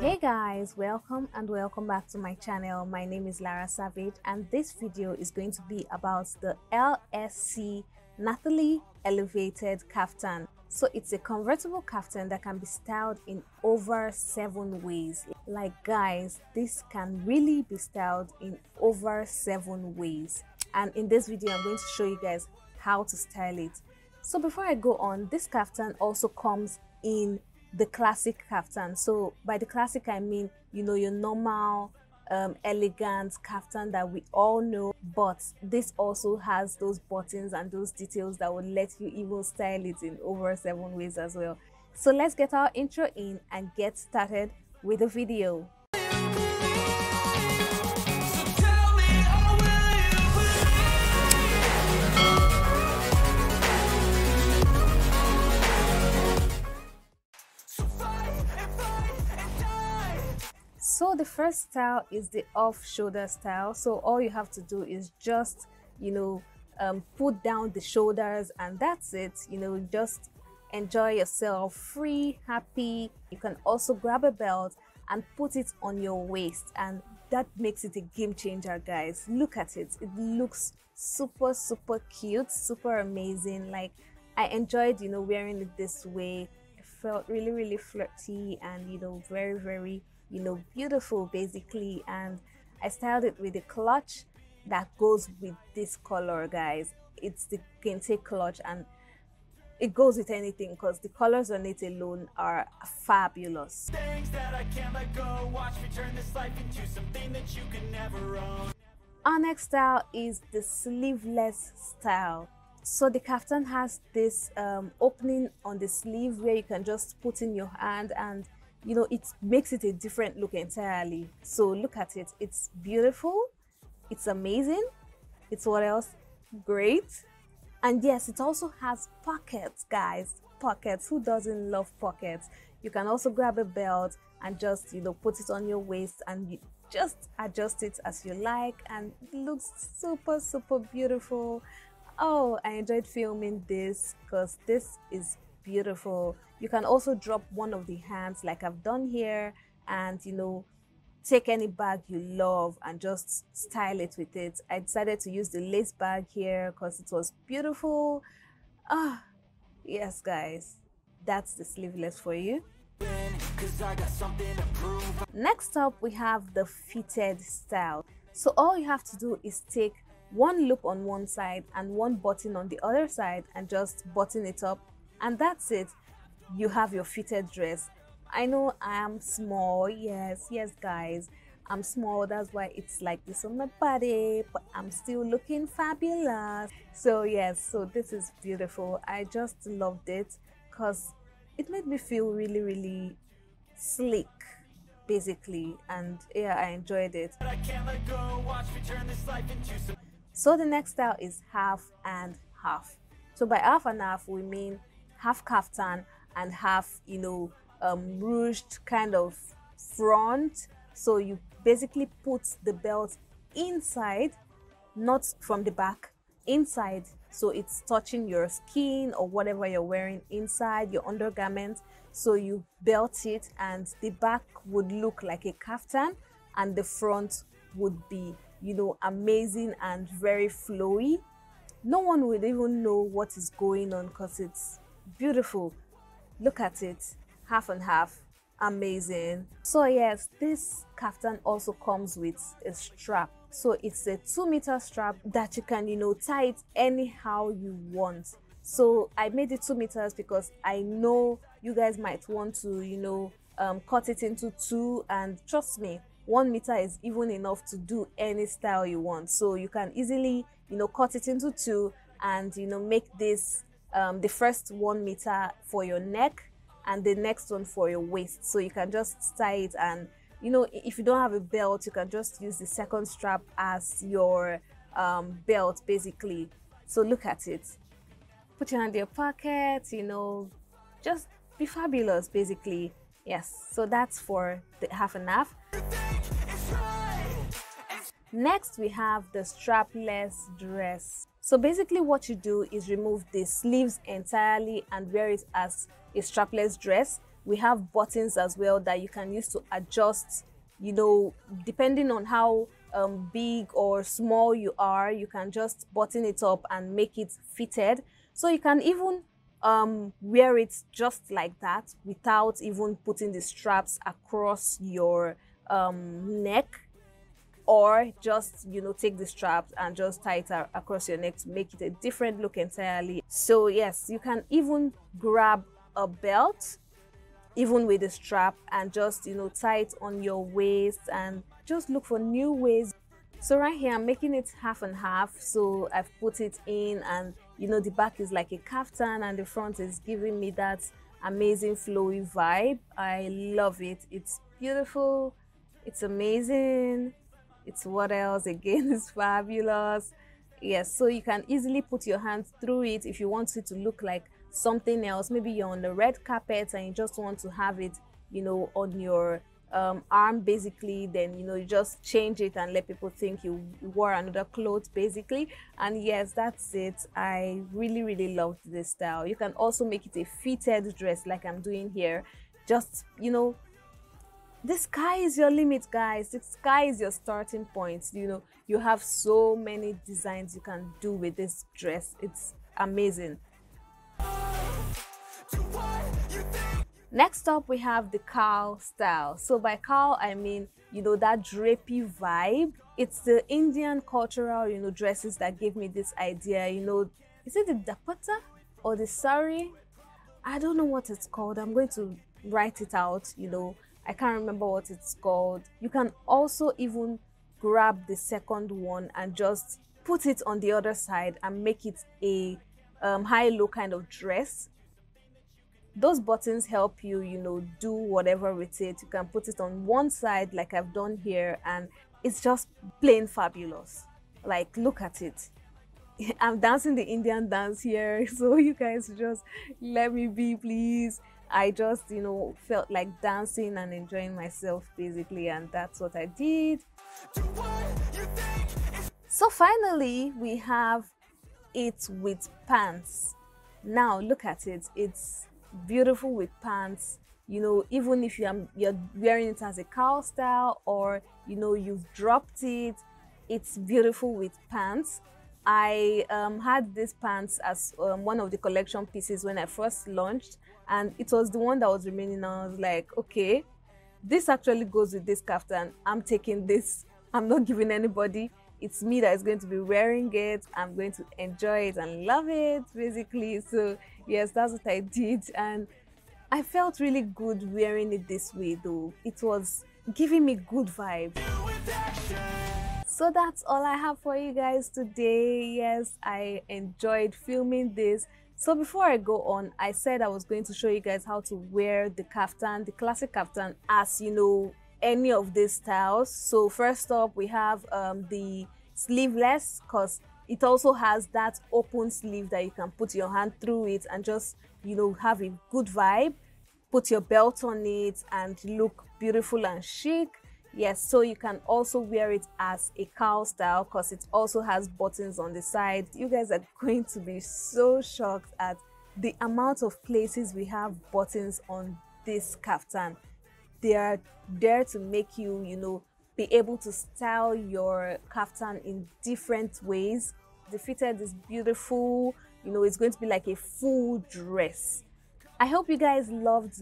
Hey guys, welcome and welcome back to my channel. My name is Lara Savage and this video is going to be about the LSC Nathalie Elevated Kaftan. So it's a convertible kaftan that can be styled in over 7 ways. Like guys, this can really be styled in over 7 ways. And in this video, I'm going to show you guys how to style it. So before I go on, this kaftan also comes in the classic kaftan. So by the classic, I mean, you know, your normal elegant kaftan that we all know, but this also has those buttons and those details that will let you even style it in over 7 ways as well. So let's get our intro in and get started with the video. So the first style is the off-shoulder style. So all you have to do is just, you know, put down the shoulders and that's it. You know, just enjoy yourself, free, happy. You can also grab a belt and put it on your waist, and that makes it a game changer, guys. Look at it. It looks super cute, super amazing. Like, I enjoyed, you know, wearing it this way. It felt really flirty and, you know, very you know, beautiful basically. And I styled it with a clutch that goes with this color, guys. It's the kente clutch and it goes with anything because the colors on it alone are fabulous. Our next style is the sleeveless style. So the kaftan has this opening on the sleeve where you can just put in your hand, and you know, it makes it a different look entirely. So look at it. It's beautiful. It's amazing. It's what else? Great. And yes, it also has pockets, guys. Pockets. Who doesn't love pockets? You can also grab a belt and just, you know, put it on your waist and you just adjust it as you like, and it looks super beautiful. Oh, I enjoyed filming this because this is beautiful. You can also drop one of the hands like I've done here, and you know, take any bag you love and just style it with it. I decided to use the lace bag here because it was beautiful. Yes guys, that's the sleeveless for you. Next up, we have the fitted style. So all you have to do is take one loop on one side and one button on the other side and just button it up, and that's it. You have your fitted dress. I know I am small, yes guys, I'm small, that's why it's like this on my body, but I'm still looking fabulous. So yes, so this is beautiful. I just loved it because it made me feel really sleek basically, and yeah, I enjoyed it. So the next style is half and half. So by half and half, we mean half kaftan and half, you know, ruched kind of front. So you basically put the belt inside, not from the back, inside, so it's touching your skin or whatever you're wearing inside your undergarment. So you belt it and the back would look like a kaftan and the front would be, you know, amazing and very flowy. No one would even know what is going on because it's beautiful. Look at it, half and half, amazing. So yes, this kaftan also comes with a strap. So it's a 2-meter strap that you can, you know, tie it anyhow you want. So I made it 2 meters because I know you guys might want to, you know, cut it into 2, and trust me, 1 meter is even enough to do any style you want. So you can easily, you know, cut it into 2 and, you know, make this the first 1 meter for your neck and the next one for your waist. So you can just tie it, and you know, if you don't have a belt, you can just use the second strap as your belt basically. So look at it. Put your hand in your pocket, you know, just be fabulous basically. Yes, so that's for the half and half. Next, we have the strapless dress. So basically what you do is remove the sleeves entirely and wear it as a strapless dress. we have buttons as well that you can use to adjust, you know, depending on how big or small you are. You can just button it up and make it fitted. So you can even wear it just like that without even putting the straps across your neck, or just, you know, take the straps and just tie it across your neck to make it a different look entirely. So yes, you can even grab a belt even with the strap and just, you know, tie it on your waist and just look for new ways. So right here I'm making it half and half, so I've put it in, and you know, the back is like a kaftan and the front is giving me that amazing flowy vibe. I love it. It's beautiful, it's amazing. It's what else again, it's fabulous. Yes, so you can easily put your hands through it if you want it to look like something else. Maybe you're on the red carpet and you just want to have it, you know, on your arm basically, then you know, you just change it and let people think you wore another clothes basically. And yes, that's it. I really loved this style. You can also make it a fitted dress like I'm doing here. Just, you know, the sky is your limit, guys. The sky is your starting point. You know, you have so many designs you can do with this dress. It's amazing. Next up, we have the cowl style. So by cowl, I mean, you know, that drapey vibe. It's the Indian cultural, you know, dresses that gave me this idea. You know, is it the dupatta or the sari? I don't know what it's called. I'm going to write it out, you know. I can't remember what it's called. You can also even grab the second one and just put it on the other side and make it a high-low kind of dress. Those buttons help you, you know, do whatever with it. You can put it on one side like I've done here, and it's just plain fabulous. Like, look at it. I'm dancing the Indian dance here, so you guys just let me be, please. I just, you know, felt like dancing and enjoying myself basically, and that's what I did. So finally, we have it with pants. Now look at it. It's beautiful with pants. You know, even if you're wearing it as a cowl style, or you know, you've dropped it, it's beautiful with pants. I had this pants as one of the collection pieces when I first launched, and it was the one that was remaining. I was like, okay, this actually goes with this kaftan. I'm taking this. I'm not giving anybody. It's me that is going to be wearing it. I'm going to enjoy it and love it basically. So yes, that's what I did, and I felt really good wearing it this way though. It was giving me good vibes. So that's all I have for you guys today. Yes, I enjoyed filming this. So before I go on, I said I was going to show you guys how to wear the kaftan, the classic kaftan, as you know, any of these styles. So first up, we have the sleeveless, because it also has that open sleeve that you can put your hand through it and just, you know, have a good vibe. Put your belt on it and look beautiful and chic. Yes, so you can also wear it as a cowl style because it also has buttons on the side. You guys are going to be so shocked at the amount of places we have buttons on this kaftan. They are there to make you, you know, be able to style your kaftan in different ways. The fitted is beautiful. You know, it's going to be like a full dress. I hope you guys loved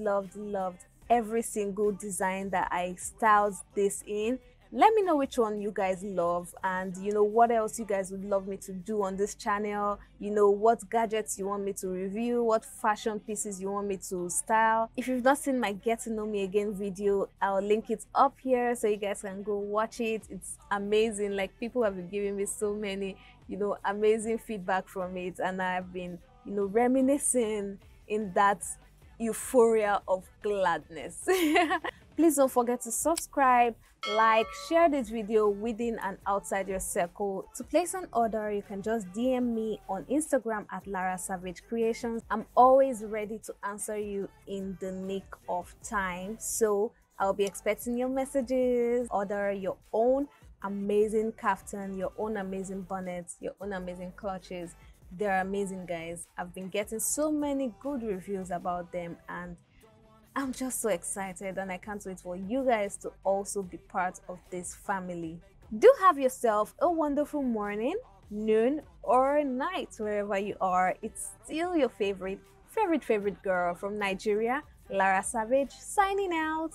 every single design that I styled this in. Let me know which one you guys love, and you know, what else you guys would love me to do on this channel. You know, what gadgets you want me to review, what fashion pieces you want me to style. If you've not seen my Get to Know Me Again video, I'll link it up here so you guys can go watch it. It's amazing. Like, people have been giving me so many, you know, amazing feedback from it, and I've been, you know, reminiscing in that euphoria of gladness. Please don't forget to subscribe, like, share this video within and outside your circle. To place an order, you can just DM me on Instagram at Lara Savage Creations. I'm always ready to answer you in the nick of time, so I'll be expecting your messages. Order your own amazing kaftan, your own amazing bonnets, your own amazing clutches. They're amazing, guys. I've been getting so many good reviews about them, and I'm just so excited and I can't wait for you guys to also be part of this family. Do have yourself a wonderful morning, noon, or night wherever you are. It's still your favorite girl from Nigeria, Lara Savage, signing out.